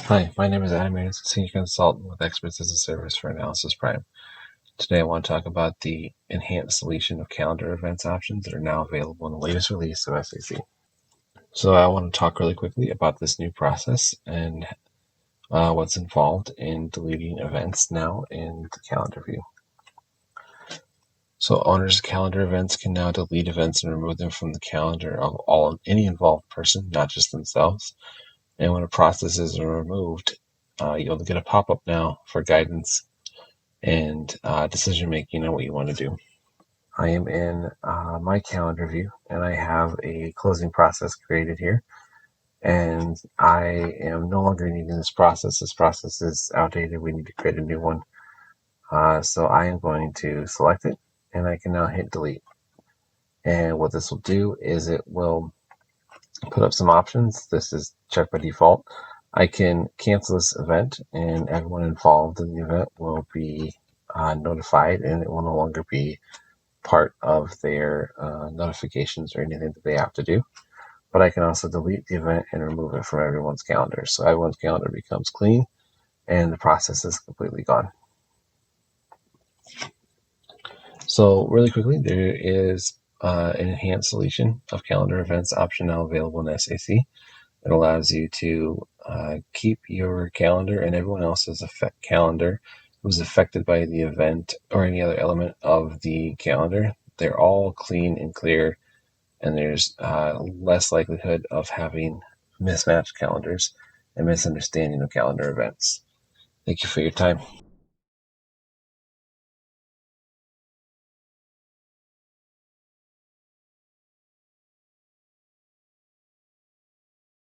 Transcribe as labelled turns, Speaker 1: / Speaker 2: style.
Speaker 1: Hi, my name is Adam Aries, Senior Consultant with Experts as a Service for Analysis Prime. Today I want to talk about the enhanced deletion of calendar events options that are now available in the latest release of SAC. So I want to talk really quickly about this new process and what's involved in deleting events now in the calendar view. So owners of calendar events can now delete events and remove them from the calendar of any involved person, not just themselves. And when a process is removed, you'll get a pop-up now for guidance and decision making on what you want to do. I am in my calendar view and I have a closing process created here, and I am no longer needing this process. This process is outdated. We need to create a new one. So I am going to select it and I can now hit delete. And what this will do is it will put up some options. This is checked by default. I can cancel this event and everyone involved in the event will be notified, and it will no longer be part of their notifications or anything that they have to do. But I can also delete the event and remove it from everyone's calendar. So everyone's calendar becomes clean and the process is completely gone. So really quickly, there is an enhanced deletion of calendar events option now available in SAC. It allows you to keep your calendar and everyone else's calendar who was affected by the event or any other element of the calendar. They're all clean and clear, and there's less likelihood of having mismatched calendars and misunderstanding of calendar events. Thank you for your time.